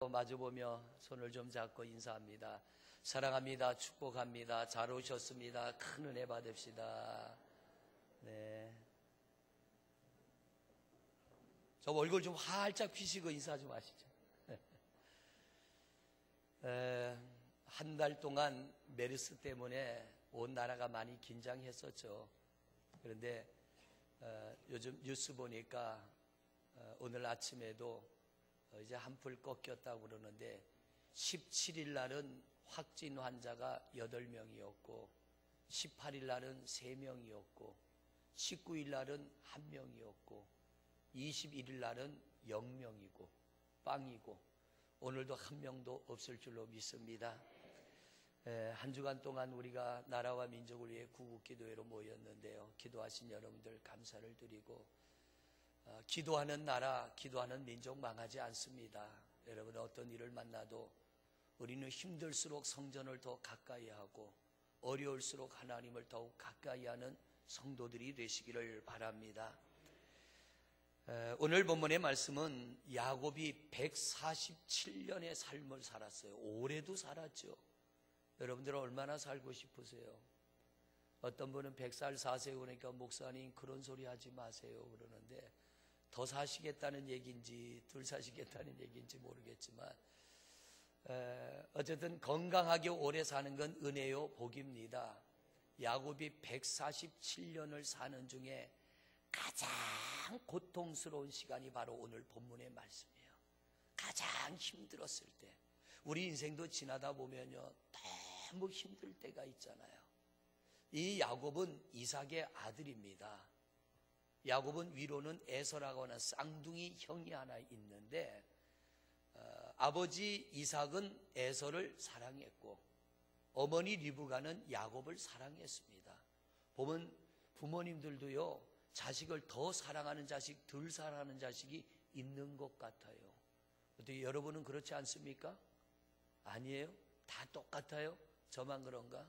마주보며 손을 좀 잡고 인사합니다. 사랑합니다. 축복합니다. 잘 오셨습니다. 큰 은혜 받읍시다. 네. 저 얼굴 좀 활짝 피시고 인사 좀 하시죠. 한 달 동안 메르스 때문에 온 나라가 많이 긴장했었죠. 그런데 요즘 뉴스 보니까 오늘 아침에도 이제 한풀 꺾였다고 그러는데 17일 날은 확진 환자가 8명이었고 18일 날은 3명이었고 19일 날은 1명이었고 21일 날은 0명이고 빵이고 오늘도 1명도 없을 줄로 믿습니다. 한 주간 동안 우리가 나라와 민족을 위해 구국기도회로 모였는데요. 기도하신 여러분들 감사를 드리고 기도하는 나라, 기도하는 민족 망하지 않습니다. 여러분 어떤 일을 만나도 우리는 힘들수록 성전을 더 가까이 하고 어려울수록 하나님을 더욱 가까이 하는 성도들이 되시기를 바랍니다. 오늘 본문의 말씀은 야곱이 147년의 삶을 살았어요. 오래도 살았죠. 여러분들은 얼마나 살고 싶으세요? 어떤 분은 100살 사세요 그러니까 목사님 그런 소리 하지 마세요 그러는데 더 사시겠다는 얘기인지 덜 사시겠다는 얘기인지 모르겠지만 어쨌든 건강하게 오래 사는 건 은혜요 복입니다. 야곱이 147년을 사는 중에 가장 고통스러운 시간이 바로 오늘 본문의 말씀이에요. 가장 힘들었을 때 우리 인생도 지나다 보면요 너무 힘들 때가 있잖아요. 이 야곱은 이삭의 아들입니다. 야곱은 위로는 에서라고 하는 쌍둥이 형이 하나 있는데 아버지 이삭은 에서를 사랑했고 어머니 리브가는 야곱을 사랑했습니다. 보면 부모님들도요 자식을 더 사랑하는 자식, 덜 사랑하는 자식이 있는 것 같아요. 어떻게 여러분은 그렇지 않습니까? 아니에요? 다 똑같아요? 저만 그런가?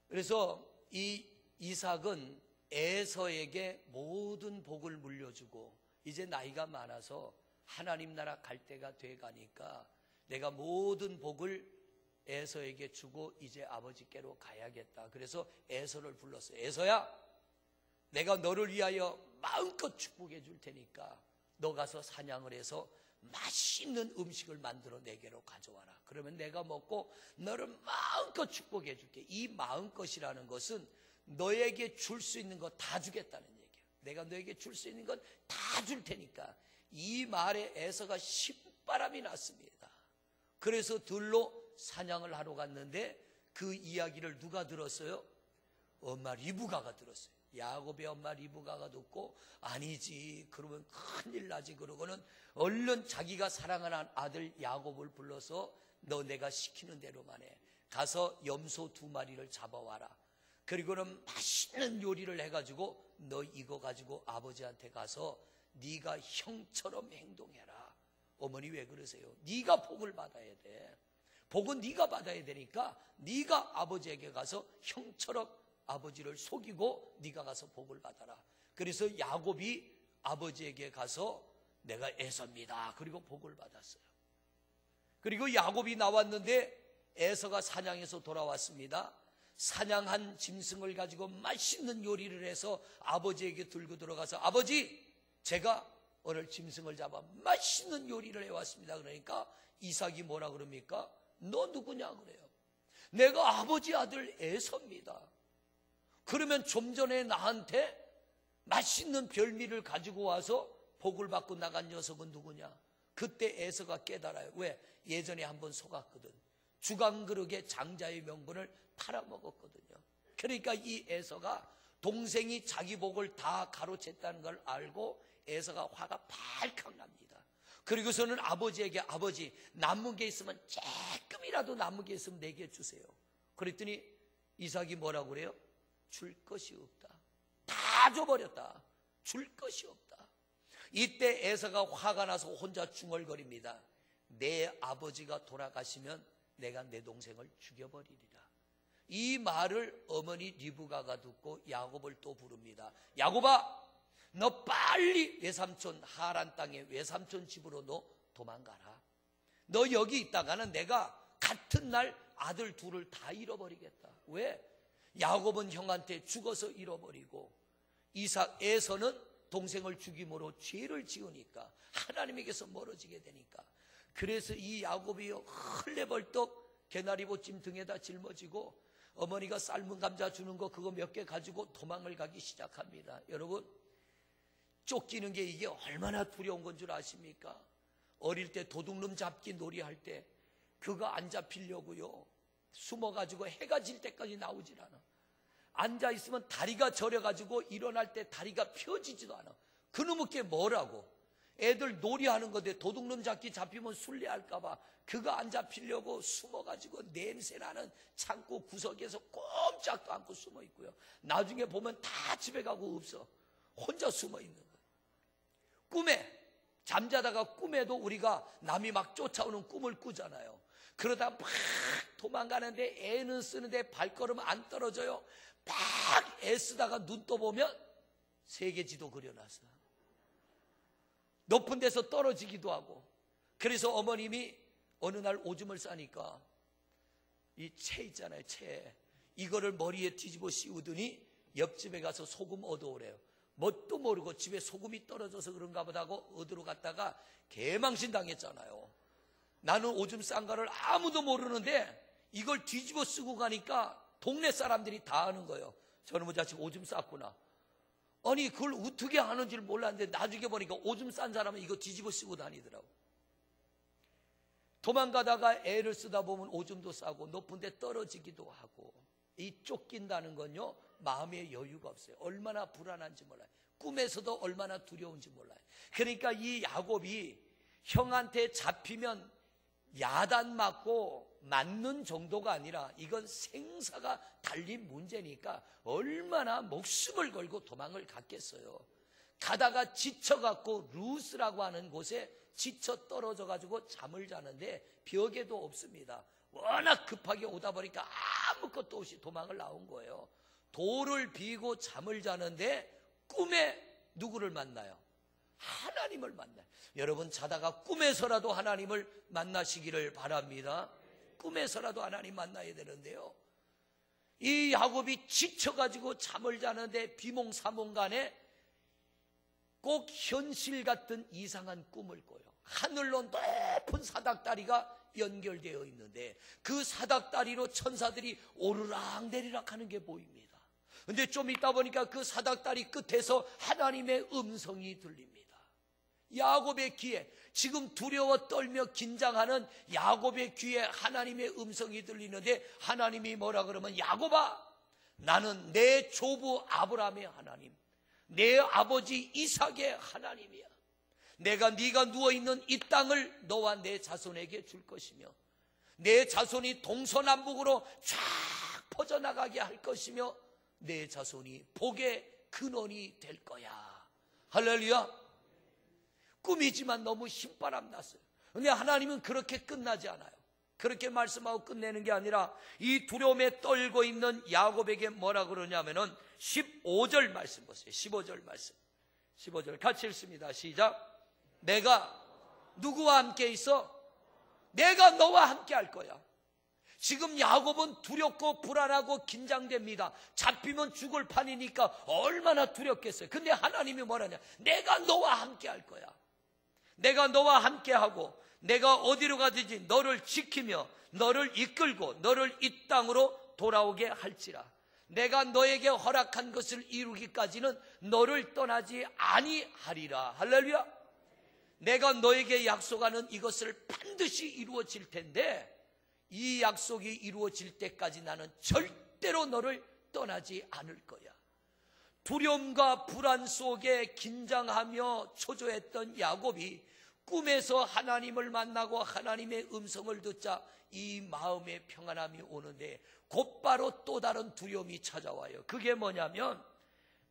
그래서 이 이삭은 에서에게 모든 복을 물려주고 이제 나이가 많아서 하나님 나라 갈 때가 돼 가니까 내가 모든 복을 에서에게 주고 이제 아버지께로 가야겠다. 그래서 에서를 불렀어요. 에서야, 내가 너를 위하여 마음껏 축복해 줄 테니까 너 가서 사냥을 해서 맛있는 음식을 만들어 내게로 가져와라. 그러면 내가 먹고 너를 마음껏 축복해 줄게. 이 마음껏이라는 것은 너에게 줄 수 있는 거 다 주겠다는 얘기예요. 내가 너에게 줄 수 있는 건 다 줄 테니까. 이 말에 에서가 신바람이 났습니다. 그래서 들로 사냥을 하러 갔는데 그 이야기를 누가 들었어요? 엄마 리브가가 들었어요. 야곱의 엄마 리브가가 듣고 아니지 그러면 큰일 나지 그러고는 얼른 자기가 사랑하는 아들 야곱을 불러서 너 내가 시키는 대로만 해. 가서 염소 2마리를 잡아와라. 그리고는 맛있는 요리를 해가지고 너 이거 가지고 아버지한테 가서 네가 형처럼 행동해라. 어머니 왜 그러세요? 네가 복을 받아야 돼. 복은 네가 받아야 되니까 네가 아버지에게 가서 형처럼 아버지를 속이고 네가 가서 복을 받아라. 그래서 야곱이 아버지에게 가서 내가 에서입니다. 그리고 복을 받았어요. 그리고 야곱이 나왔는데 에서가 사냥해서 돌아왔습니다. 사냥한 짐승을 가지고 맛있는 요리를 해서 아버지에게 들고 들어가서 아버지 제가 오늘 짐승을 잡아 맛있는 요리를 해왔습니다. 그러니까 이삭이 뭐라 그럽니까? 너 누구냐 그래요. 내가 아버지 아들 에서입니다. 그러면 좀 전에 나한테 맛있는 별미를 가지고 와서 복을 받고 나간 녀석은 누구냐? 그때 에서가 깨달아요. 왜? 예전에 한번 속았거든. 주간그릇에 장자의 명분을 팔아먹었거든요. 그러니까 이 에서가 동생이 자기 복을 다 가로챘다는 걸 알고 에서가 화가 발칵 납니다. 그리고서는 아버지에게 아버지 남은 게 있으면 조금이라도 남은 게 있으면 내게 주세요. 그랬더니 이삭이 뭐라고 그래요? 줄 것이 없다. 다 줘버렸다. 줄 것이 없다. 이때 에서가 화가 나서 혼자 중얼거립니다. 내 아버지가 돌아가시면 내가 내 동생을 죽여버리리라. 이 말을 어머니 리브가가 듣고 야곱을 또 부릅니다. 야곱아 너 빨리 외삼촌 하란 땅에 외삼촌 집으로 너 도망가라. 너 여기 있다가는 내가 같은 날 아들 둘을 다 잃어버리겠다. 왜? 야곱은 형한테 죽어서 잃어버리고 에서는 동생을 죽임으로 죄를 지으니까 하나님에게서 멀어지게 되니까, 그래서 이 야곱이 헐레벌떡 개나리보찜 등에다 짊어지고 어머니가 삶은 감자 주는 거 그거 몇 개 가지고 도망을 가기 시작합니다. 여러분, 쫓기는 게 이게 얼마나 두려운 건 줄 아십니까? 어릴 때 도둑놈 잡기 놀이할 때 그거 안 잡히려고요, 숨어가지고 해가 질 때까지 나오질 않아. 앉아있으면 다리가 저려가지고 일어날 때 다리가 펴지지도 않아. 그놈의 게 뭐라고? 애들 놀이하는 건데 도둑놈 잡기 잡히면 술래할까봐 그거 안 잡히려고 숨어가지고 냄새나는 창고 구석에서 꼼짝도 않고 숨어있고요. 나중에 보면 다 집에 가고 없어. 혼자 숨어있는 거예요. 꿈에, 잠자다가 꿈에도 우리가 남이 막 쫓아오는 꿈을 꾸잖아요. 그러다 막 도망가는데 애는 쓰는데 발걸음 안 떨어져요. 막 애쓰다가 눈 떠보면 세계지도 그려놨어. 높은 데서 떨어지기도 하고. 그래서 어머님이 어느 날 오줌을 싸니까 이 채 있잖아요, 채. 이거를 머리에 뒤집어 씌우더니 옆집에 가서 소금 얻어오래요. 뭣도 모르고 집에 소금이 떨어져서 그런가 보다 하고 얻으러 갔다가 개망신 당했잖아요. 나는 오줌 싼 거를 아무도 모르는데 이걸 뒤집어 쓰고 가니까 동네 사람들이 다 아는 거예요. 저놈의 자식 오줌 쌌구나. 아니 그걸 어떻게 하는지를 몰랐는데 나중에 보니까 오줌 싼 사람은 이거 뒤집어 쓰고 다니더라고. 도망가다가 애를 쓰다 보면 오줌도 싸고 높은 데 떨어지기도 하고. 이 쫓긴다는 건요, 마음의 여유가 없어요. 얼마나 불안한지 몰라요. 꿈에서도 얼마나 두려운지 몰라요. 그러니까 이 야곱이 형한테 잡히면 야단 맞고 맞는 정도가 아니라 이건 생사가 달린 문제니까 얼마나 목숨을 걸고 도망을 갔겠어요. 가다가 지쳐갖고 루스라고 하는 곳에 지쳐 떨어져가지고 잠을 자는데 벽에도 없습니다. 워낙 급하게 오다 보니까 아무것도 없이 도망을 나온 거예요. 돌을 비고 잠을 자는데 꿈에 누구를 만나요? 하나님을 만나요. 여러분, 자다가 꿈에서라도 하나님을 만나시기를 바랍니다. 꿈에서라도 하나님 만나야 되는데요, 이 야곱이 지쳐가지고 잠을 자는데 비몽사몽간에 꼭 현실 같은 이상한 꿈을 꿔요. 하늘로 높은 사닥다리가 연결되어 있는데 그 사닥다리로 천사들이 오르락내리락 하는 게 보입니다. 근데 좀 있다 보니까 그 사닥다리 끝에서 하나님의 음성이 들립니다. 야곱의 귀에, 지금 두려워 떨며 긴장하는 야곱의 귀에 하나님의 음성이 들리는데 하나님이 뭐라 그러면, 야곱아, 나는 내 조부 아브라함의 하나님, 내 아버지 이삭의 하나님이야. 내가 네가 누워있는 이 땅을 너와 내 자손에게 줄 것이며 내 자손이 동서남북으로 쫙 퍼져나가게 할 것이며 내 자손이 복의 근원이 될 거야. 할렐루야. 꿈이지만 너무 힘바람 났어요. 그런데 하나님은 그렇게 끝나지 않아요. 그렇게 말씀하고 끝내는 게 아니라 이 두려움에 떨고 있는 야곱에게 뭐라 그러냐면은 15절 말씀 보세요. 15절 말씀. 15절 같이 읽습니다. 시작. 내가 누구와 함께 있어? 내가 너와 함께 할 거야. 지금 야곱은 두렵고 불안하고 긴장됩니다. 잡히면 죽을 판이니까 얼마나 두렵겠어요. 근데 하나님이 뭐라냐? 내가 너와 함께 할 거야. 내가 너와 함께 하고 내가 어디로 가든지 너를 지키며 너를 이끌고 너를 이 땅으로 돌아오게 할지라. 내가 너에게 허락한 것을 이루기까지는 너를 떠나지 아니하리라. 할렐루야. 내가 너에게 약속하는 이것을 반드시 이루어질 텐데 이 약속이 이루어질 때까지 나는 절대로 너를 떠나지 않을 거야. 두려움과 불안 속에 긴장하며 초조했던 야곱이 꿈에서 하나님을 만나고 하나님의 음성을 듣자 이 마음의 평안함이 오는데 곧바로 또 다른 두려움이 찾아와요. 그게 뭐냐면,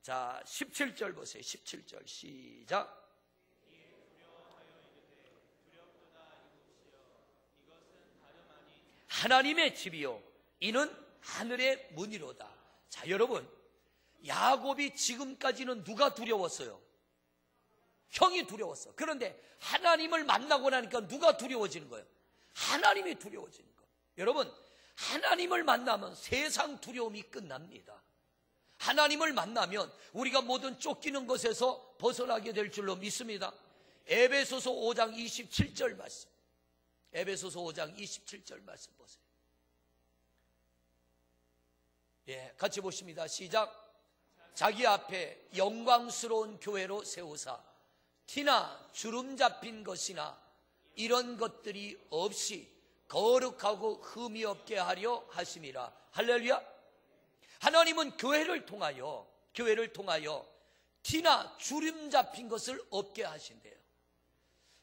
자 17절 보세요. 17절 시작. 하나님의 집이요 이는 하늘의 문이로다. 자 여러분, 야곱이 지금까지는 누가 두려웠어요? 형이 두려웠어. 그런데 하나님을 만나고 나니까 누가 두려워지는 거예요? 하나님이 두려워지는 거예요. 여러분, 하나님을 만나면 세상 두려움이 끝납니다. 하나님을 만나면 우리가 모든 쫓기는 것에서 벗어나게 될 줄로 믿습니다. 에베소서 5장 27절 말씀. 에베소서 5장 27절 말씀 보세요. 예, 같이 보십니다. 시작. 자기 앞에 영광스러운 교회로 세우사 티나 주름 잡힌 것이나 이런 것들이 없이 거룩하고 흠이 없게 하려 하심이라. 할렐루야. 하나님은 교회를 통하여 티나 주름 잡힌 것을 없게 하신대요.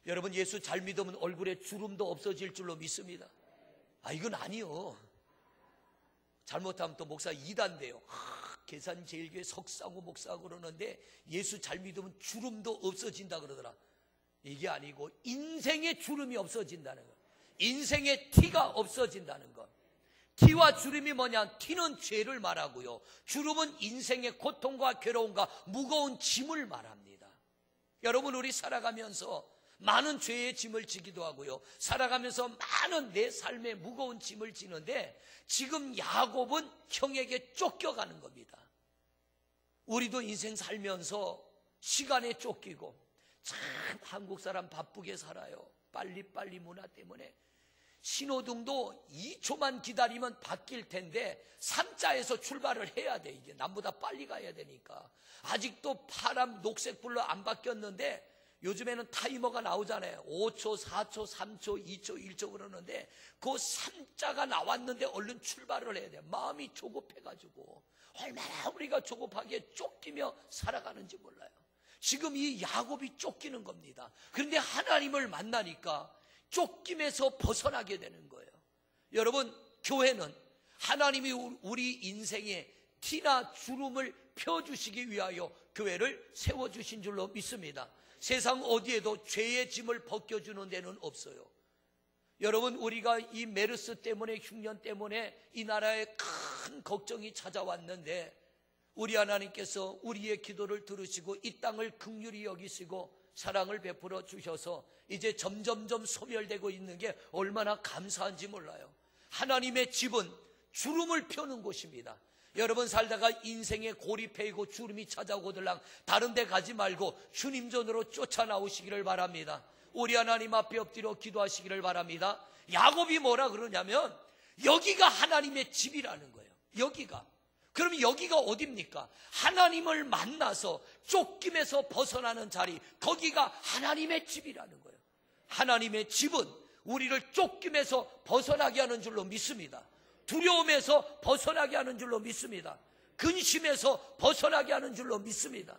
여러분, 예수 잘 믿으면 얼굴에 주름도 없어질 줄로 믿습니다. 이건 아니요. 잘못하면 또 목사 이단돼요. 계산제일교회 석상호 목사가 그러는데 예수 잘 믿으면 주름도 없어진다 그러더라. 이게 아니고 인생의 주름이 없어진다는 것, 인생의 티가 없어진다는 것. 티와 주름이 뭐냐? 티는 죄를 말하고요, 주름은 인생의 고통과 괴로움과 무거운 짐을 말합니다. 여러분, 우리 살아가면서 많은 죄의 짐을 지기도 하고요, 살아가면서 많은 내 삶의 무거운 짐을 지는데 지금 야곱은 형에게 쫓겨가는 겁니다. 우리도 인생 살면서 시간에 쫓기고, 참 한국 사람 바쁘게 살아요. 빨리빨리 문화 때문에 신호등도 2초만 기다리면 바뀔 텐데 3자에서 출발을 해야 돼. 이게 남보다 빨리 가야 되니까. 아직도 파란 녹색불로 안 바뀌었는데 요즘에는 타이머가 나오잖아요. 5초, 4초, 3초, 2초, 1초 그러는데 그 3자가 나왔는데 얼른 출발을 해야 돼. 마음이 조급해가지고 얼마나 우리가 조급하게 쫓기며 살아가는지 몰라요. 지금 이 야곱이 쫓기는 겁니다. 그런데 하나님을 만나니까 쫓김에서 벗어나게 되는 거예요. 여러분, 교회는 하나님이 우리 인생에 티나 주름을 펴주시기 위하여 교회를 세워주신 줄로 믿습니다. 세상 어디에도 죄의 짐을 벗겨주는 데는 없어요. 여러분, 우리가 이 메르스 때문에, 흉년 때문에 이 나라에 큰 걱정이 찾아왔는데 우리 하나님께서 우리의 기도를 들으시고 이 땅을 긍휼히 여기시고 사랑을 베풀어 주셔서 이제 점점점 소멸되고 있는 게 얼마나 감사한지 몰라요. 하나님의 집은 주름을 펴는 곳입니다. 여러분, 살다가 인생에 고립해이고 주름이 찾아오거들랑 다른 데 가지 말고 주님 전으로 쫓아나오시기를 바랍니다. 우리 하나님 앞에 엎드려 기도하시기를 바랍니다. 야곱이 뭐라 그러냐면 여기가 하나님의 집이라는 거예요. 여기가. 그럼 여기가 어딥니까? 하나님을 만나서 쫓김에서 벗어나는 자리, 거기가 하나님의 집이라는 거예요. 하나님의 집은 우리를 쫓김에서 벗어나게 하는 줄로 믿습니다. 두려움에서 벗어나게 하는 줄로 믿습니다. 근심에서 벗어나게 하는 줄로 믿습니다.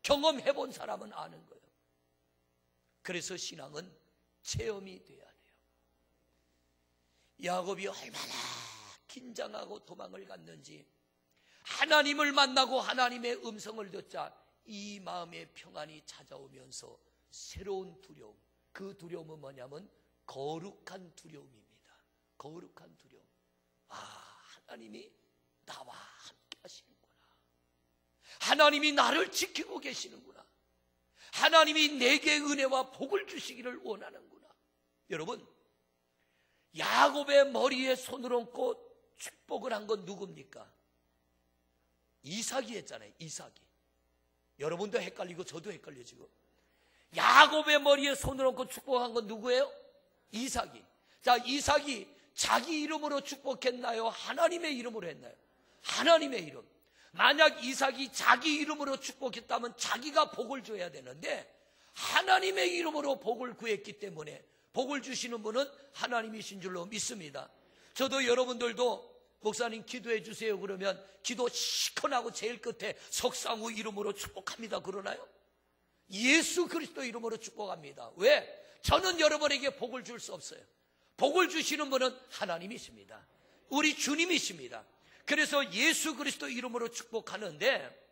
경험해본 사람은 아는 거예요. 그래서 신앙은 체험이 돼야 돼요. 야곱이 얼마나 긴장하고 도망을 갔는지, 하나님을 만나고 하나님의 음성을 듣자 이 마음의 평안이 찾아오면서 새로운 두려움, 그 두려움은 뭐냐면 거룩한 두려움입니다. 거룩한 두려움. 하나님이 나와 함께 하시는구나. 하나님이 나를 지키고 계시는구나. 하나님이 내게 은혜와 복을 주시기를 원하는구나. 여러분, 야곱의 머리에 손을 얹고 축복을 한 건 누굽니까? 이삭이 했잖아요. 이삭이. 여러분도 헷갈리고 저도 헷갈려 지금. 야곱의 머리에 손을 얹고 축복한 건 누구예요? 이삭이. 자, 이삭이 자기 이름으로 축복했나요? 하나님의 이름으로 했나요? 하나님의 이름. 만약 이삭이 자기 이름으로 축복했다면 자기가 복을 줘야 되는데 하나님의 이름으로 복을 구했기 때문에 복을 주시는 분은 하나님이신 줄로 믿습니다. 저도 여러분들도 목사님 기도해 주세요 그러면 기도 시커나고 제일 끝에 석상우 이름으로 축복합니다 그러나요? 예수 그리스도 이름으로 축복합니다. 왜? 저는 여러분에게 복을 줄 수 없어요. 복을 주시는 분은 하나님이십니다. 우리 주님이십니다. 그래서 예수 그리스도 이름으로 축복하는데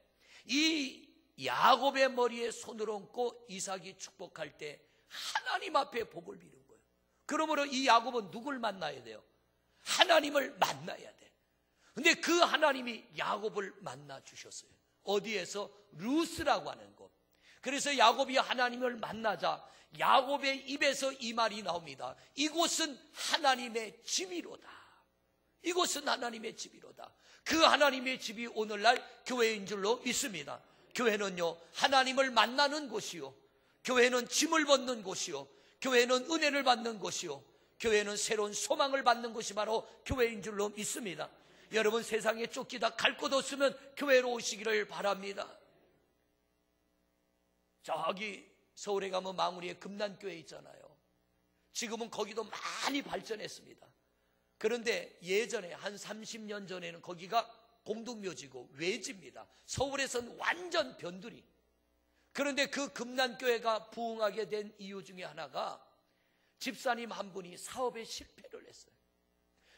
이 야곱의 머리에 손을 얹고 이삭이 축복할 때 하나님 앞에 복을 비는 거예요. 그러므로 이 야곱은 누굴 만나야 돼요? 하나님을 만나야 돼. 근데 그 하나님이 야곱을 만나 주셨어요. 어디에서? 루스라고 하는 곳. 그래서 야곱이 하나님을 만나자 야곱의 입에서 이 말이 나옵니다. 이곳은 하나님의 집이로다. 이곳은 하나님의 집이로다. 그 하나님의 집이 오늘날 교회인 줄로 믿습니다. 교회는요, 하나님을 만나는 곳이요, 교회는 짐을 벗는 곳이요, 교회는 은혜를 받는 곳이요, 교회는 새로운 소망을 받는 곳이 바로 교회인 줄로 믿습니다. 여러분, 세상에 쫓기다 갈 곳 없으면 교회로 오시기를 바랍니다. 저기 서울에 가면 망우리에 금난교회 있잖아요. 지금은 거기도 많이 발전했습니다. 그런데 예전에 한 30년 전에는 거기가 공동묘지고 외지입니다. 서울에서는 완전 변두리. 그런데 그 금난교회가 부흥하게 된 이유 중에 하나가 집사님 한 분이 사업에 실패를 했어요.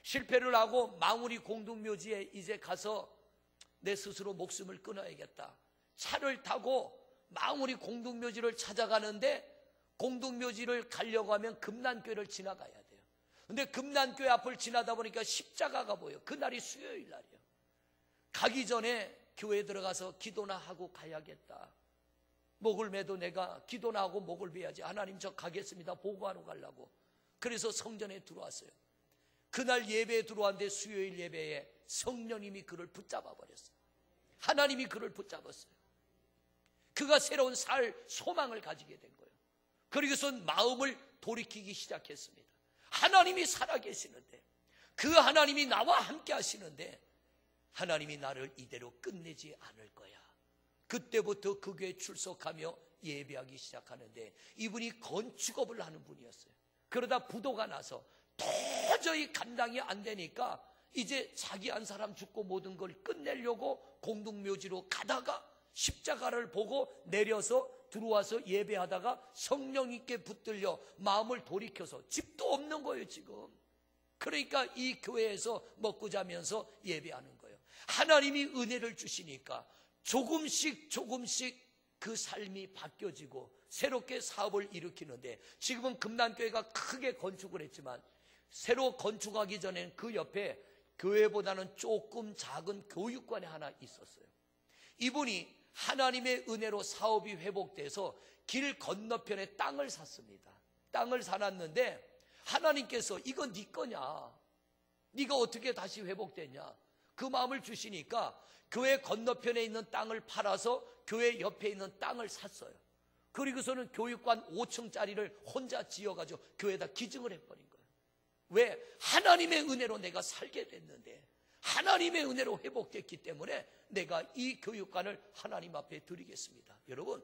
실패를 하고 망우리 공동묘지에 이제 가서 내 스스로 목숨을 끊어야겠다. 차를 타고 망우리 공동묘지를 찾아가는데 공동묘지를 가려고 하면 금난교회를 지나가야 돼요. 근데 금난교회 앞을 지나다 보니까 십자가가 보여요. 그날이 수요일 날이에요. 가기 전에 교회에 들어가서 기도나 하고 가야겠다. 목을 매도 내가 기도나 하고 목을 매야지. 하나님, 저 가겠습니다. 보고하러 가려고. 그래서 성전에 들어왔어요. 그날 예배에 들어왔는데 수요일 예배에 성령님이 그를 붙잡아 버렸어요. 하나님이 그를 붙잡았어요. 그가 새로운 살 소망을 가지게 된 거예요. 그리고서 마음을 돌이키기 시작했습니다. 하나님이 살아계시는데, 그 하나님이 나와 함께 하시는데 하나님이 나를 이대로 끝내지 않을 거야. 그때부터 그 교회에 출석하며 예배하기 시작하는데, 이분이 건축업을 하는 분이었어요. 그러다 부도가 나서 도저히 감당이 안 되니까 이제 자기 한 사람 죽고 모든 걸 끝내려고 공동묘지로 가다가 십자가를 보고 내려서 들어와서 예배하다가 성령님께 붙들려 마음을 돌이켜서, 집도 없는 거예요 지금. 그러니까 이 교회에서 먹고 자면서 예배하는 거예요. 하나님이 은혜를 주시니까 조금씩 그 삶이 바뀌어지고 새롭게 사업을 일으키는데, 지금은 금난교회가 크게 건축을 했지만 새로 건축하기 전에는 그 옆에 교회보다는 조금 작은 교육관이 하나 있었어요. 이분이 하나님의 은혜로 사업이 회복돼서 길 건너편에 땅을 샀습니다. 땅을 사놨는데 하나님께서 이건 네 거냐, 네가 어떻게 다시 회복됐냐, 그 마음을 주시니까 교회 건너편에 있는 땅을 팔아서 교회 옆에 있는 땅을 샀어요. 그리고서는 교육관 5층짜리를 혼자 지어가지고 교회에다 기증을 해버린 거예요. 왜? 하나님의 은혜로 내가 살게 됐는데, 하나님의 은혜로 회복됐기 때문에 내가 이 교육관을 하나님 앞에 드리겠습니다. 여러분,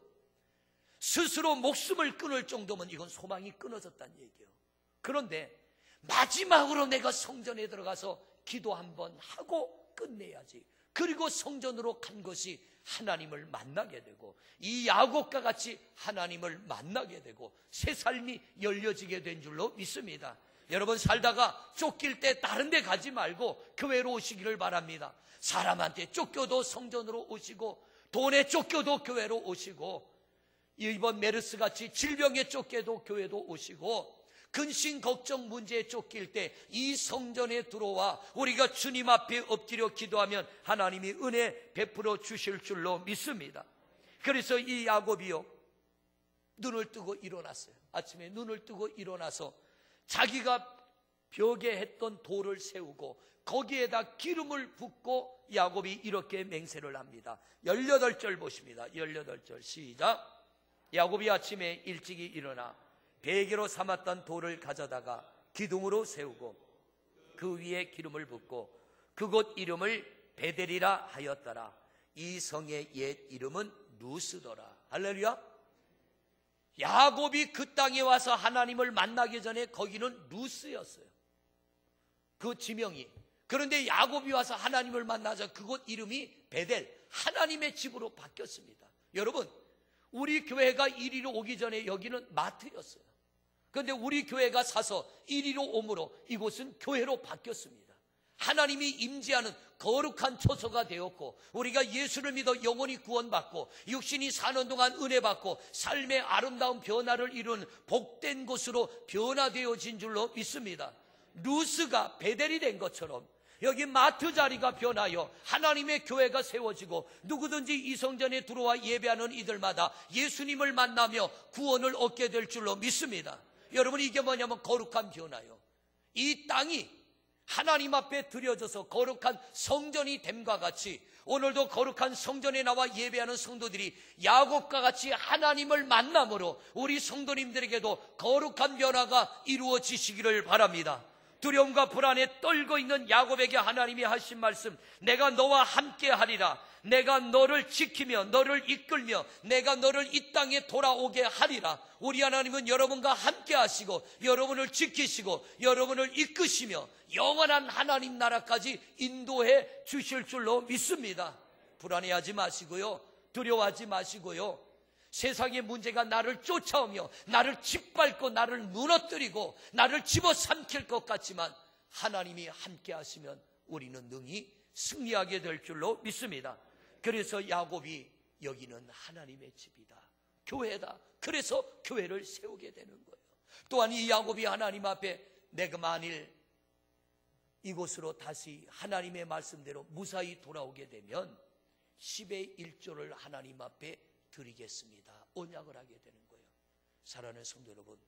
스스로 목숨을 끊을 정도면 이건 소망이 끊어졌다는 얘기예요. 그런데 마지막으로 내가 성전에 들어가서 기도 한번 하고 끝내야지. 그리고 성전으로 간 것이 하나님을 만나게 되고, 이 야곱과 같이 하나님을 만나게 되고 새 삶이 열려지게 된 줄로 믿습니다. 여러분, 살다가 쫓길 때 다른 데 가지 말고 교회로 오시기를 바랍니다. 사람한테 쫓겨도 성전으로 오시고, 돈에 쫓겨도 교회로 오시고, 이번 메르스같이 질병에 쫓겨도 교회도 오시고, 근심 걱정 문제에 쫓길 때 이 성전에 들어와 우리가 주님 앞에 엎드려 기도하면 하나님이 은혜 베풀어 주실 줄로 믿습니다. 그래서 이 야곱이요, 눈을 뜨고 일어났어요. 아침에 눈을 뜨고 일어나서 자기가 벽에 했던 돌을 세우고 거기에다 기름을 붓고 야곱이 이렇게 맹세를 합니다. 18절 보십니다. 18절 시작. 야곱이 아침에 일찍이 일어나 베개로 삼았던 돌을 가져다가 기둥으로 세우고 그 위에 기름을 붓고 그곳 이름을 베델이라 하였더라. 이 성의 옛 이름은 루스더라. 할렐루야. 야곱이 그 땅에 와서 하나님을 만나기 전에 거기는 루스였어요, 그 지명이. 그런데 야곱이 와서 하나님을 만나자 그곳 이름이 베델, 하나님의 집으로 바뀌었습니다. 여러분, 우리 교회가 이리로 오기 전에 여기는 마트였어요. 그런데 우리 교회가 사서 이리로 오므로 이곳은 교회로 바뀌었습니다. 하나님이 임재하는 거룩한 처소가 되었고, 우리가 예수를 믿어 영원히 구원받고 육신이 사는 동안 은혜 받고 삶의 아름다운 변화를 이룬 복된 곳으로 변화되어진 줄로 믿습니다. 루스가 베델이 된 것처럼 여기 마트 자리가 변하여 하나님의 교회가 세워지고 누구든지 이 성전에 들어와 예배하는 이들마다 예수님을 만나며 구원을 얻게 될 줄로 믿습니다. 여러분, 이게 뭐냐면 거룩한 변화요. 이 땅이 하나님 앞에 드려져서 거룩한 성전이 됨과 같이 오늘도 거룩한 성전에 나와 예배하는 성도들이 야곱과 같이 하나님을 만남으로 우리 성도님들에게도 거룩한 변화가 이루어지시기를 바랍니다. 두려움과 불안에 떨고 있는 야곱에게 하나님이 하신 말씀, 내가 너와 함께 하리라. 내가 너를 지키며 너를 이끌며 내가 너를 이 땅에 돌아오게 하리라. 우리 하나님은 여러분과 함께 하시고 여러분을 지키시고 여러분을 이끄시며 영원한 하나님 나라까지 인도해 주실 줄로 믿습니다. 불안해하지 마시고요, 두려워하지 마시고요, 세상의 문제가 나를 쫓아오며 나를 짓밟고 나를 무너뜨리고 나를 집어삼킬 것 같지만 하나님이 함께 하시면 우리는 능히 승리하게 될 줄로 믿습니다. 그래서 야곱이 여기는 하나님의 집이다, 교회다. 그래서 교회를 세우게 되는 거예요. 또한 이 야곱이 하나님 앞에 내가 만일 이곳으로 다시 하나님의 말씀대로 무사히 돌아오게 되면 10의 1조를 하나님 앞에 드리겠습니다, 언약을 하게 되는 거예요. 사랑하는 성도 여러분,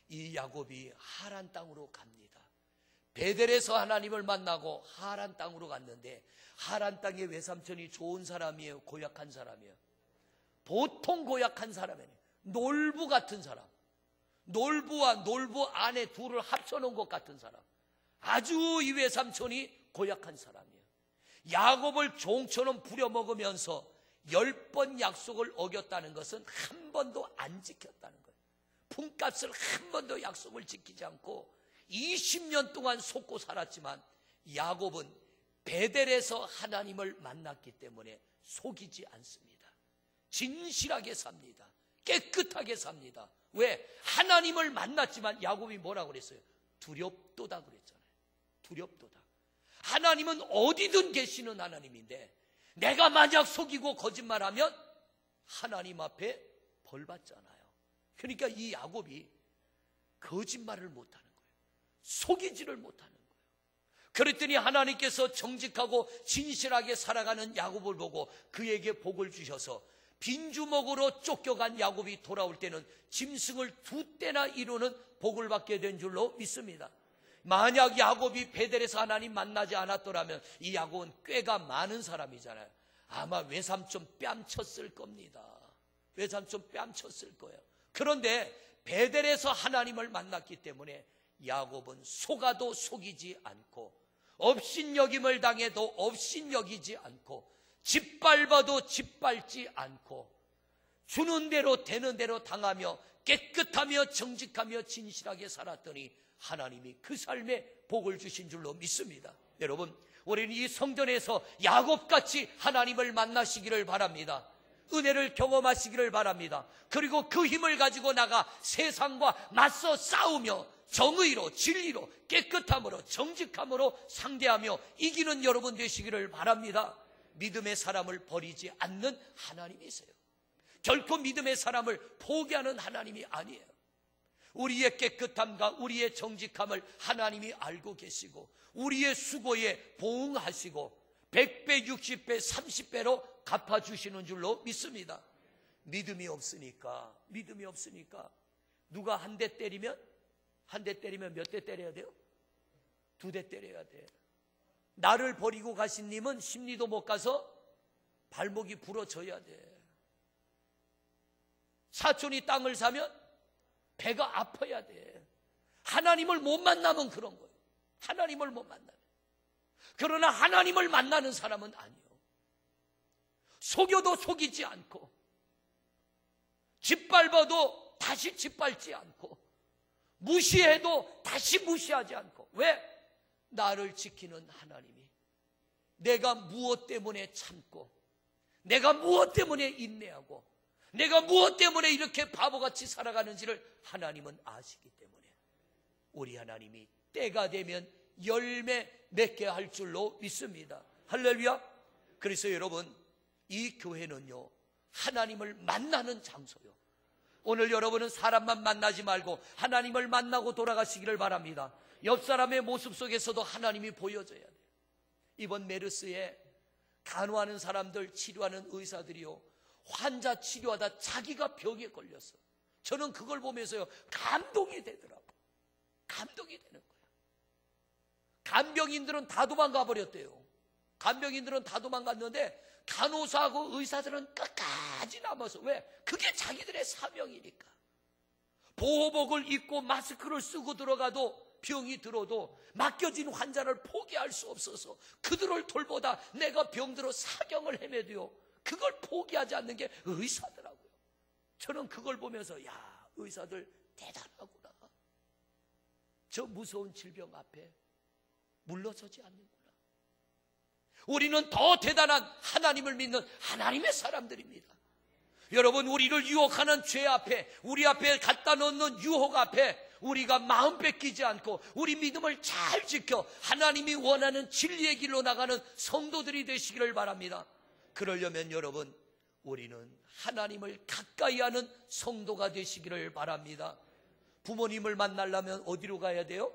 이 야곱이 하란 땅으로 갑니다. 베델에서 하나님을 만나고 하란 땅으로 갔는데 하란 땅의 외삼촌이 좋은 사람이에요, 고약한 사람이에요? 보통 고약한 사람이에요. 놀부 같은 사람, 놀부와 놀부 안에 둘을 합쳐놓은 것 같은 사람, 아주 이 외삼촌이 고약한 사람이에요. 야곱을 종처럼 부려먹으면서 10번 약속을 어겼다는 것은 한 번도 안 지켰다는 거예요. 품값을 한 번도 약속을 지키지 않고 20년 동안 속고 살았지만 야곱은 베델에서 하나님을 만났기 때문에 속이지 않습니다. 진실하게 삽니다. 깨끗하게 삽니다. 왜? 하나님을 만났지만 야곱이 뭐라고 그랬어요? 두렵도다 그랬잖아요. 두렵도다. 하나님은 어디든 계시는 하나님인데 내가 만약 속이고 거짓말하면 하나님 앞에 벌 받잖아요. 그러니까 이 야곱이 거짓말을 못하는 거예요. 속이지를 못하는 거예요. 그랬더니 하나님께서 정직하고 진실하게 살아가는 야곱을 보고 그에게 복을 주셔서 빈주먹으로 쫓겨간 야곱이 돌아올 때는 짐승을 2떼나 이루는 복을 받게 된 줄로 믿습니다. 만약 야곱이 베델에서 하나님 만나지 않았더라면 이 야곱은 꾀가 많은 사람이잖아요. 아마 외삼촌 뺨쳤을 겁니다. 외삼촌 뺨쳤을 거예요. 그런데 베델에서 하나님을 만났기 때문에 야곱은 속아도 속이지 않고 업신여김을 당해도 업신여기지 않고 짓밟아도 짓밟지 않고 주는 대로 되는 대로 당하며 깨끗하며 정직하며 진실하게 살았더니 하나님이 그 삶에 복을 주신 줄로 믿습니다. 여러분, 우리는 이 성전에서 야곱같이 하나님을 만나시기를 바랍니다. 은혜를 경험하시기를 바랍니다. 그리고 그 힘을 가지고 나가 세상과 맞서 싸우며 정의로, 진리로, 깨끗함으로, 정직함으로 상대하며 이기는 여러분 되시기를 바랍니다. 믿음의 사람을 버리지 않는 하나님이세요. 결코 믿음의 사람을 포기하는 하나님이 아니에요. 우리의 깨끗함과 우리의 정직함을 하나님이 알고 계시고 우리의 수고에 보응하시고 100배, 60배, 30배로 갚아주시는 줄로 믿습니다. 믿음이 없으니까 누가 한 대 때리면 몇 대 때려야 돼요? 2대 때려야 돼. 나를 버리고 가신 님은 심리도 못 가서 발목이 부러져야 돼. 사촌이 땅을 사면 배가 아파야 돼. 하나님을 못 만나면 그런 거예요. 하나님을 못 만나면. 그러나 하나님을 만나는 사람은 아니요. 속여도 속이지 않고 짓밟아도 다시 짓밟지 않고 무시해도 다시 무시하지 않고. 왜? 나를 지키는 하나님이 내가 무엇 때문에 참고 내가 무엇 때문에 인내하고 내가 무엇 때문에 이렇게 바보같이 살아가는지를 하나님은 아시기 때문에 우리 하나님이 때가 되면 열매 맺게 할 줄로 믿습니다. 할렐루야. 그래서 여러분, 이 교회는요 하나님을 만나는 장소요. 오늘 여러분은 사람만 만나지 말고 하나님을 만나고 돌아가시기를 바랍니다. 옆 사람의 모습 속에서도 하나님이 보여져야 돼요. 이번 메르스에 간호하는 사람들, 치료하는 의사들이요, 환자 치료하다 자기가 병에 걸렸어. 저는 그걸 보면서요, 감동이 되더라고. 감동이 되는 거예요. 간병인들은 다 도망가 버렸대요. 간병인들은 다 도망갔는데 간호사하고 의사들은 끝까지 남아서. 왜? 그게 자기들의 사명이니까. 보호복을 입고 마스크를 쓰고 들어가도, 병이 들어도 맡겨진 환자를 포기할 수 없어서 그들을 돌보다 내가 병들어 사경을 헤매도요, 그걸 포기하지 않는 게 의사더라고요. 저는 그걸 보면서, 야, 의사들 대단하구나. 저 무서운 질병 앞에 물러서지 않는구나. 우리는 더 대단한 하나님을 믿는 하나님의 사람들입니다. 여러분, 우리를 유혹하는 죄 앞에, 우리 앞에 갖다 놓는 유혹 앞에 우리가 마음 뺏기지 않고 우리 믿음을 잘 지켜 하나님이 원하는 진리의 길로 나가는 성도들이 되시기를 바랍니다. 그러려면 여러분, 우리는 하나님을 가까이 하는 성도가 되시기를 바랍니다. 부모님을 만나려면 어디로 가야 돼요?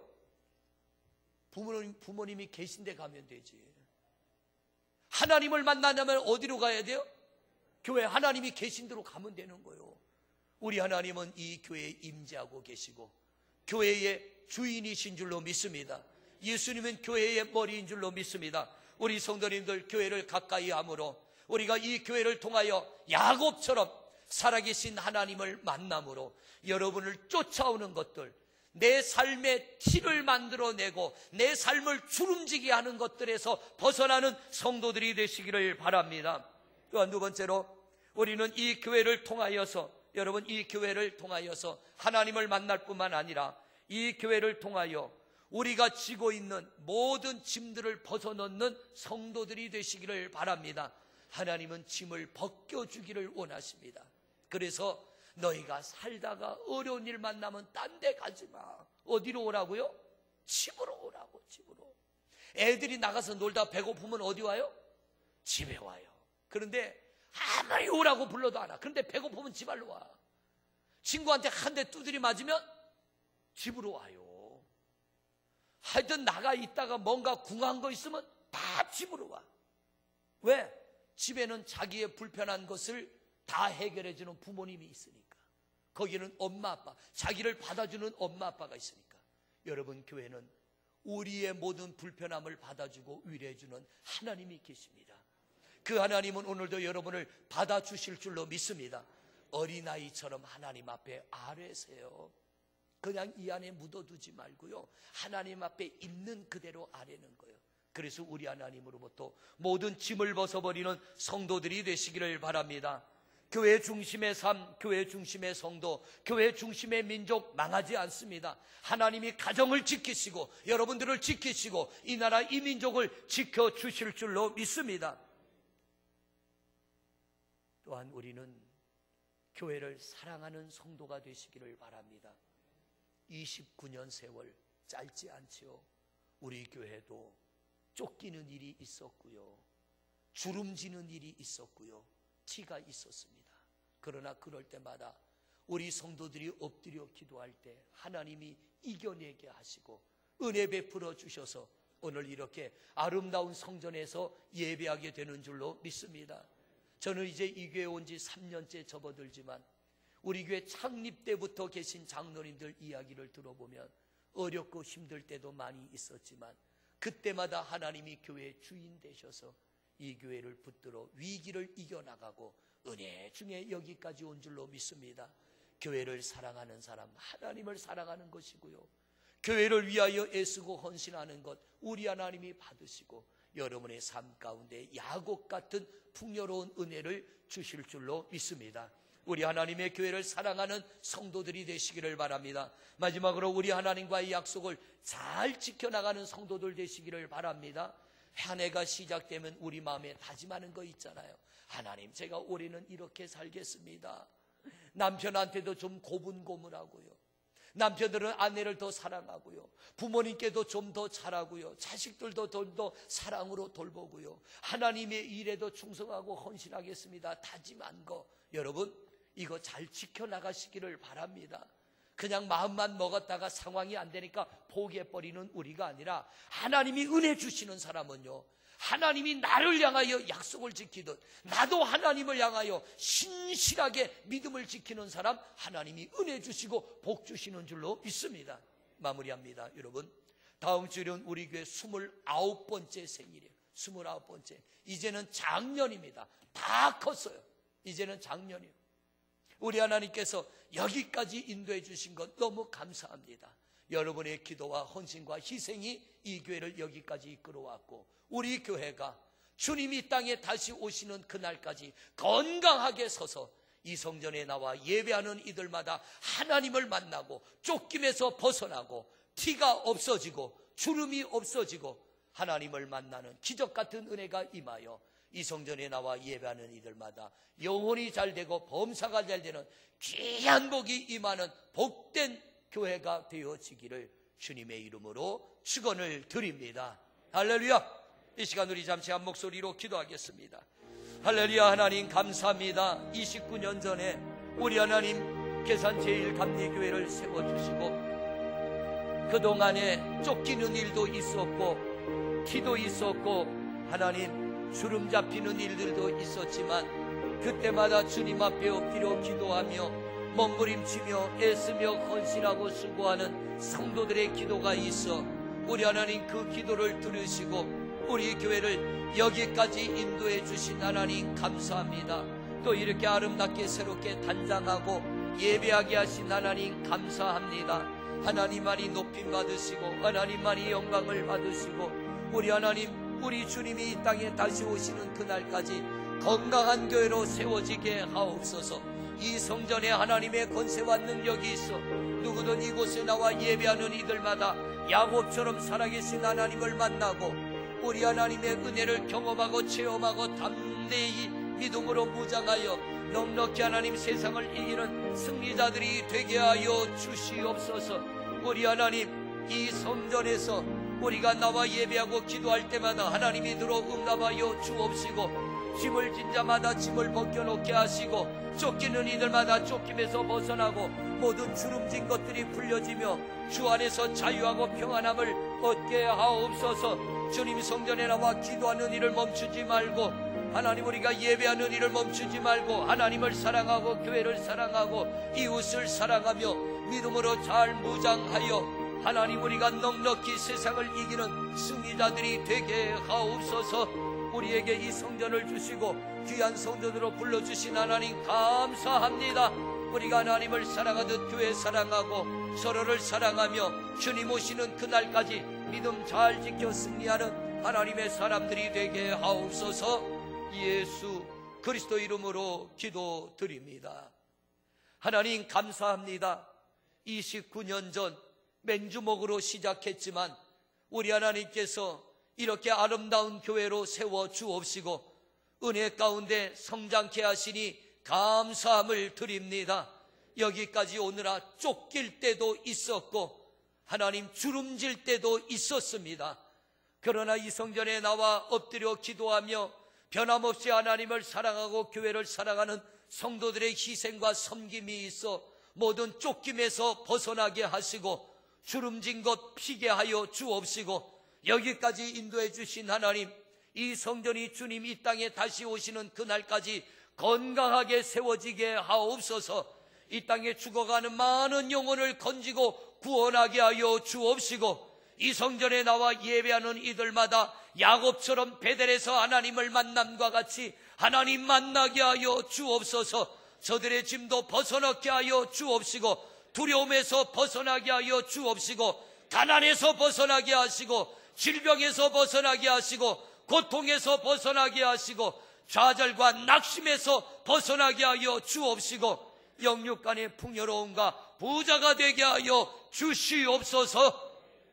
부모님이 계신 데 가면 되지. 하나님을 만나려면 어디로 가야 돼요? 교회, 하나님이 계신 데로 가면 되는 거예요. 우리 하나님은 이 교회에 임재하고 계시고 교회의 주인이신 줄로 믿습니다. 예수님은 교회의 머리인 줄로 믿습니다. 우리 성도님들, 교회를 가까이 함으로, 우리가 이 교회를 통하여 야곱처럼 살아계신 하나님을 만남으로 여러분을 쫓아오는 것들, 내 삶의 티를 만들어내고 내 삶을 주름지게 하는 것들에서 벗어나는 성도들이 되시기를 바랍니다. 또한 두 번째로, 우리는 이 교회를 통하여서, 여러분, 이 교회를 통하여서 하나님을 만날 뿐만 아니라 이 교회를 통하여 우리가 지고 있는 모든 짐들을 벗어놓는 성도들이 되시기를 바랍니다. 하나님은 짐을 벗겨주기를 원하십니다. 그래서 너희가 살다가 어려운 일 만나면 딴 데 가지 마. 어디로 오라고요? 집으로 오라고. 집으로. 애들이 나가서 놀다 배고프면 어디 와요? 집에 와요. 그런데 아무리 오라고 불러도 안 와. 그런데 배고프면 집알로 와. 친구한테 한 대 두드리 맞으면 집으로 와요. 하여튼 나가 있다가 뭔가 궁한 거 있으면 다 집으로 와. 왜? 집에는 자기의 불편한 것을 다 해결해주는 부모님이 있으니까. 거기는 엄마 아빠, 자기를 받아주는 엄마 아빠가 있으니까. 여러분, 교회는 우리의 모든 불편함을 받아주고 위로해주는 하나님이 계십니다. 그 하나님은 오늘도 여러분을 받아주실 줄로 믿습니다. 어린아이처럼 하나님 앞에 아뢰세요. 그냥 이 안에 묻어두지 말고요, 하나님 앞에 있는 그대로 아뢰는 거예요. 그래서 우리 하나님으로부터 모든 짐을 벗어버리는 성도들이 되시기를 바랍니다. 교회 중심의 삶, 교회 중심의 성도, 교회 중심의 민족 망하지 않습니다. 하나님이 가정을 지키시고 여러분들을 지키시고 이 나라 이 민족을 지켜주실 줄로 믿습니다. 또한 우리는 교회를 사랑하는 성도가 되시기를 바랍니다. 29년 세월 짧지 않지요. 우리 교회도 쫓기는 일이 있었고요, 주름지는 일이 있었고요, 티가 있었습니다. 그러나 그럴 때마다 우리 성도들이 엎드려 기도할 때 하나님이 이겨내게 하시고 은혜 베풀어 주셔서 오늘 이렇게 아름다운 성전에서 예배하게 되는 줄로 믿습니다. 저는 이제 이 교회에 온 지 3년째 접어들지만 우리 교회 창립 때부터 계신 장로님들 이야기를 들어보면 어렵고 힘들 때도 많이 있었지만 그때마다 하나님이 교회의 주인 되셔서 이 교회를 붙들어 위기를 이겨나가고 은혜 중에 여기까지 온 줄로 믿습니다. 교회를 사랑하는 사람, 하나님을 사랑하는 것이고요, 교회를 위하여 애쓰고 헌신하는 것 우리 하나님이 받으시고 여러분의 삶 가운데 야곱 같은 풍요로운 은혜를 주실 줄로 믿습니다. 우리 하나님의 교회를 사랑하는 성도들이 되시기를 바랍니다. 마지막으로 우리 하나님과의 약속을 잘 지켜나가는 성도들 되시기를 바랍니다. 한 해가 시작되면 우리 마음에 다짐하는 거 있잖아요. 하나님, 제가 올해는 이렇게 살겠습니다. 남편한테도 좀 고분고분하고요, 남편들은 아내를 더 사랑하고요, 부모님께도 좀 더 잘하고요, 자식들도 좀 더 사랑으로 돌보고요, 하나님의 일에도 충성하고 헌신하겠습니다. 다짐한 거 여러분 이거 잘 지켜나가시기를 바랍니다. 그냥 마음만 먹었다가 상황이 안 되니까 포기해버리는 우리가 아니라 하나님이 은혜 주시는 사람은요, 하나님이 나를 향하여 약속을 지키듯 나도 하나님을 향하여 신실하게 믿음을 지키는 사람, 하나님이 은혜 주시고 복 주시는 줄로 믿습니다. 마무리합니다. 여러분, 다음 주일은 우리 교회 29번째 생일이에요. 29번째. 이제는 작년입니다. 다 컸어요. 이제는 작년이에요. 우리 하나님께서 여기까지 인도해 주신 것 너무 감사합니다. 여러분의 기도와 헌신과 희생이 이 교회를 여기까지 이끌어왔고, 우리 교회가 주님이 땅에 다시 오시는 그날까지 건강하게 서서 이 성전에 나와 예배하는 이들마다 하나님을 만나고 쫓김에서 벗어나고 티가 없어지고 주름이 없어지고 하나님을 만나는 기적 같은 은혜가 임하여 이 성전에 나와 예배하는 이들마다 영혼이 잘 되고 범사가 잘 되는 귀한 복이 임하는 복된 교회가 되어지기를 주님의 이름으로 축원을 드립니다. 할렐루야. 이 시간 우리 잠시 한 목소리로 기도하겠습니다. 할렐루야. 하나님 감사합니다. 29년 전에 우리 하나님 계산 제1감리교회를 세워주시고 그동안에 쫓기는 일도 있었고 티도 있었고 하나님 주름 잡히는 일들도 있었지만 그때마다 주님 앞에 엎드려 기도하며 몸부림치며 애쓰며 헌신하고 수고하는 성도들의 기도가 있어 우리 하나님 그 기도를 들으시고 우리 교회를 여기까지 인도해 주신 하나님 감사합니다. 또 이렇게 아름답게 새롭게 단장하고 예배하게 하신 하나님 감사합니다. 하나님만이 높임 받으시고 하나님만이 영광을 받으시고 우리 하나님, 우리 주님이 이 땅에 다시 오시는 그날까지 건강한 교회로 세워지게 하옵소서. 이 성전에 하나님의 권세와 능력이 있어 누구든 이곳에 나와 예배하는 이들마다 야곱처럼 살아계신 하나님을 만나고 우리 하나님의 은혜를 경험하고 체험하고 담대히 믿음으로 무장하여 넉넉히 하나님 세상을 이기는 승리자들이 되게 하여 주시옵소서. 우리 하나님, 이 성전에서 우리가 나와 예배하고 기도할 때마다 하나님이 들어 응답하여 주옵시고 짐을 진 자마다 짐을 벗겨놓게 하시고 쫓기는 이들마다 쫓김에서 벗어나고 모든 주름진 것들이 풀려지며 주 안에서 자유하고 평안함을 얻게 하옵소서. 주님 성전에 나와 기도하는 일을 멈추지 말고 하나님 우리가 예배하는 일을 멈추지 말고 하나님을 사랑하고 교회를 사랑하고 이웃을 사랑하며 믿음으로 잘 무장하여 하나님 우리가 넉넉히 세상을 이기는 승리자들이 되게 하옵소서. 우리에게 이 성전을 주시고 귀한 성전으로 불러주신 하나님 감사합니다. 우리가 하나님을 사랑하듯 교회 사랑하고 서로를 사랑하며 주님 오시는 그날까지 믿음 잘 지켜 승리하는 하나님의 사람들이 되게 하옵소서. 예수 그리스도 이름으로 기도드립니다. 하나님 감사합니다. 29년 전 맨주먹으로 시작했지만 우리 하나님께서 이렇게 아름다운 교회로 세워 주옵시고 은혜 가운데 성장케 하시니 감사함을 드립니다. 여기까지 오느라 쫓길 때도 있었고 하나님 주름질 때도 있었습니다. 그러나 이 성전에 나와 엎드려 기도하며 변함없이 하나님을 사랑하고 교회를 사랑하는 성도들의 희생과 섬김이 있어 모든 쫓김에서 벗어나게 하시고 주름진 것 피게 하여 주옵시고 여기까지 인도해 주신 하나님, 이 성전이 주님 이 땅에 다시 오시는 그날까지 건강하게 세워지게 하옵소서. 이 땅에 죽어가는 많은 영혼을 건지고 구원하게 하여 주옵시고 이 성전에 나와 예배하는 이들마다 야곱처럼 베델에서 하나님을 만남과 같이 하나님 만나게 하여 주옵소서. 저들의 짐도 벗어나게 하여 주옵시고 두려움에서 벗어나게 하여 주옵시고 가난에서 벗어나게 하시고 질병에서 벗어나게 하시고 고통에서 벗어나게 하시고 좌절과 낙심에서 벗어나게 하여 주옵시고 영육간의 풍요로움과 부자가 되게 하여 주시옵소서.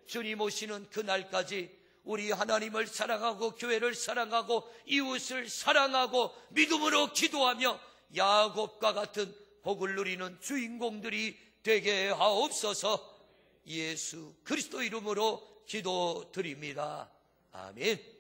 주님 오시는 그날까지 우리 하나님을 사랑하고 교회를 사랑하고 이웃을 사랑하고 믿음으로 기도하며 야곱과 같은 복을 누리는 주인공들이 되게 하옵소서. 예수 그리스도 이름으로 기도드립니다. 아멘.